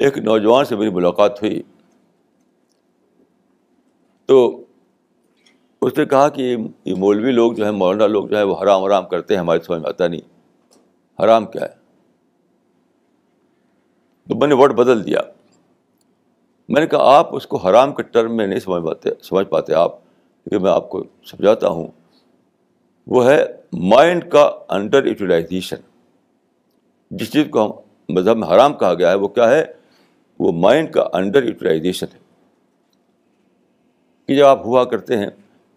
ایک نوجوان سے میری ملاقات ہوئی تو اس نے کہا کہ یہ مولوی لوگ جو ہیں، مولانا لوگ جو ہیں، وہ حرام کرتے ہیں، ہماری سمجھ میں آتا نہیں حرام کیا ہے. تو میں نے ورڈ بدل دیا. میں نے کہا آپ اس کو حرام کے ٹرم میں نہیں سمجھ پاتے آپ، کیونکہ میں آپ کو سمجھاتا ہوں. وہ ہے مائنڈ کا انڈر یوٹیلائزیشن. جس چیز کو ہم مذہب میں حرام کہا گیا ہے وہ کیا ہے؟ وہ مائنڈ کا انڈر یوٹیلائزیشن ہے. کہ جب آپ ہوا کرتے ہیں،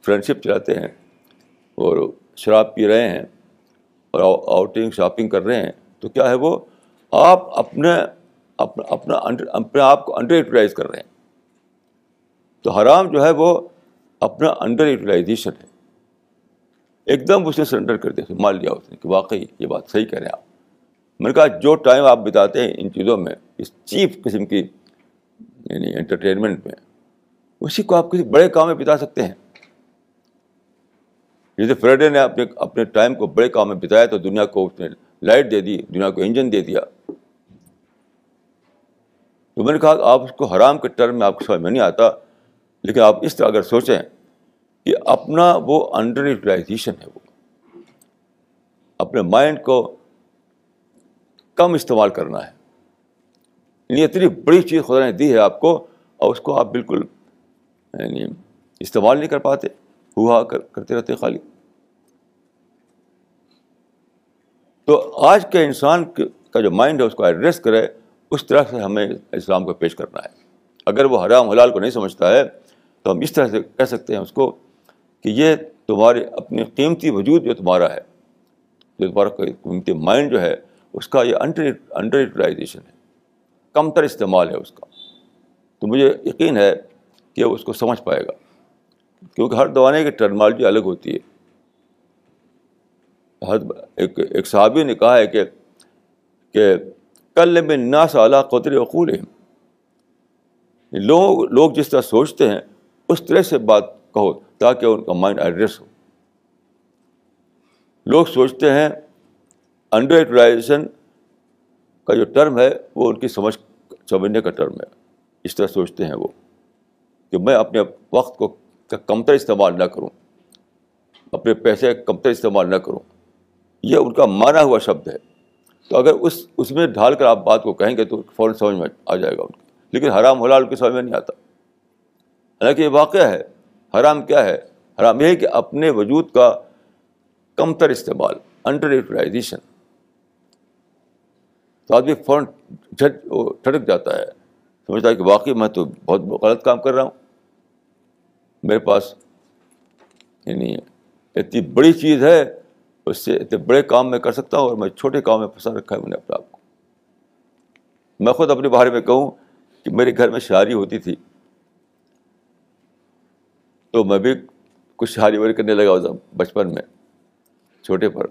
فرینڈشپ چلاتے ہیں اور شراب پی رہے ہیں اور آؤٹنگ شاپنگ کر رہے ہیں، تو کیا ہے وہ آپ اپنے آپ کو انڈر یوٹیلائز کر رہے ہیں. تو حرام جو ہے وہ اپنا انڈر یوٹیلائزیشن ہے. ایک دم اس نے سرنڈر کر دیا، مان لیا اس نے کہ واقعی یہ بات صحیح کہہ رہے ہیں آپ. میں نے کہا جو ٹائم آپ بتاتے ہیں ان چیزوں میں، اس چیپ قسم کی یعنی انٹرٹینمنٹ میں، اسی کو آپ کسی بڑے کام میں بتا سکتے ہیں. جیسے فریڈے نے اپنے ٹائم کو بڑے کام میں بتایا تو دنیا کو اس نے لائٹ دے دی، دنیا کو انجن دے دیا. تو میں نے کہا آپ اس کو حرام کے ٹرم میں آپ کو سمجھ میں نہیں آتا، لیکن آپ اس طرح اگر سوچیں کہ اپنا وہ انڈر یوٹیلائزیشن ہے، وہ اپنے مائنڈ کو کم استعمال کرنا ہے. یعنی اتنی بڑی چیز خدا نے دی ہے آپ کو اور اس کو آپ بالکل یعنی استعمال نہیں کر پاتے، ہوا کرتے رہتے خالی. تو آج کے انسان کا جو مائنڈ ہے اس کو ایڈریس کرے، اس طرح سے ہمیں اسلام کو پیش کرنا ہے. اگر وہ حرام حلال کو نہیں سمجھتا ہے تو ہم اس طرح سے کہہ سکتے ہیں اس کو کہ یہ تمہارے اپنے قیمتی وجود جو تمہارا ہے، جو تمہارا قیمتی مائنڈ جو ہے، اس کا یہ انڈر یوٹیلائزیشن ہے، کم تر استعمال ہے اس کا. تو مجھے یقین ہے کہ وہ اس کو سمجھ پائے گا، کیونکہ ہر زمانے کی ٹرمنالوجی الگ ہوتی ہے. ایک صحابی نے کہا ہے کہ کلم الناس علی قدر عقولہم. لوگ جس طرح سوچتے ہیں اس طرح سے بات کہو تاکہ ان کا مائنڈ ایڈریس ہو. لوگ سوچتے ہیں انڈر یوٹیلائزیشن کا جو ٹرم ہے وہ ان کی سمجھنے کا ٹرم ہے. اس طرح سوچتے ہیں وہ کہ میں اپنے وقت کو کمتر استعمال نہ کروں، اپنے پیسے کا کمتر استعمال نہ کروں. یہ ان کا مانا ہوا شبد ہے. تو اگر اس میں ڈھال کر آپ بات کو کہیں گے تو فوراً سمجھ میں آ جائے گا ان کی. لیکن حرام حلال کی سمجھ میں نہیں آتا. حالانکہ یہ واقعہ ہے. حرام کیا ہے؟ حرام یہ ہے کہ اپنے وجود کا کمتر استعمال، انڈر یوٹیلائزیشن. تو آدمی فوراً ٹھڑک جاتا ہے، سمجھتا ہے کہ واقعی میں تو بہت غلط کام کر رہا ہوں. میرے پاس یعنی اتنی بڑی چیز ہے، اس سے اتنے بڑے کام میں کر سکتا ہوں اور میں چھوٹے کام میں پھنسا رکھا ہے میں نے اپنے آپ کو. میں خود اپنے بارے میں کہوں کہ میرے گھر میں شاعری ہوتی تھی تو میں بھی کچھ شاعری واری کرنے لگا تھا بچپن میں، چھوٹے پر.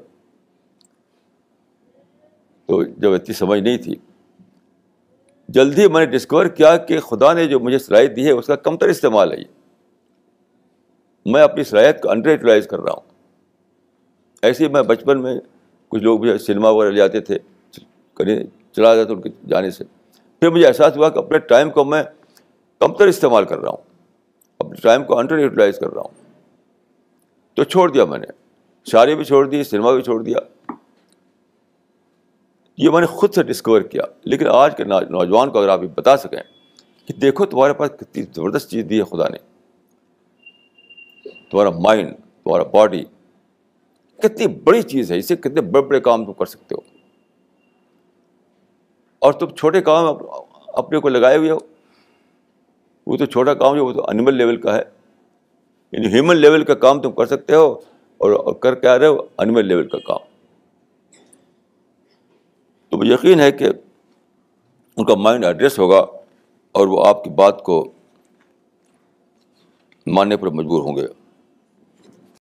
تو جب اتنی سمجھ نہیں تھی، جلدی میں نے ڈسکور کیا کہ خدا نے جو مجھے صلاحیت دی ہے اس کا کمتر استعمال ہے. میں اپنی صلاحیت کو انڈر یوٹیلائز کر رہا ہوں. ایسے ہی میں بچپن میں کچھ لوگ مجھے سنیما وغیرہ لے جاتے تھے، چلا جاتا ان کے جانے سے. پھر مجھے احساس ہوا کہ اپنے ٹائم کو میں کمتر استعمال کر رہا ہوں، اپنے ٹائم کو انڈر یوٹیلائز کر رہا ہوں. تو چھوڑ دیا میں نے، شاعری بھی چھوڑ دی، سنیما بھی چھوڑ دیا. یہ میں نے خود سے ڈسکور کیا. لیکن آج کے نوجوان کو اگر آپ یہ بتا سکیں کہ دیکھو تمہارے پاس کتنی زبردست چیز دی ہے خدا نے، تمہارا مائنڈ، تمہارا باڈی کتنی بڑی چیز ہے، اس سے کتنے بڑے بڑے کام تم کر سکتے ہو، اور تم چھوٹے کام اپنے کو لگائے ہوئے ہو. وہ تو چھوٹا کام جو وہ تو اینیمل لیول کا ہے، یعنی ہیومن لیول کا کام تم کر سکتے ہو اور کر کے آ رہے ہو اینیمل لیول کا کام. تو مجھے یقین ہے کہ ان کا مائنڈ ایڈریس ہوگا اور وہ آپ کی بات کو ماننے پر مجبور ہوں گے.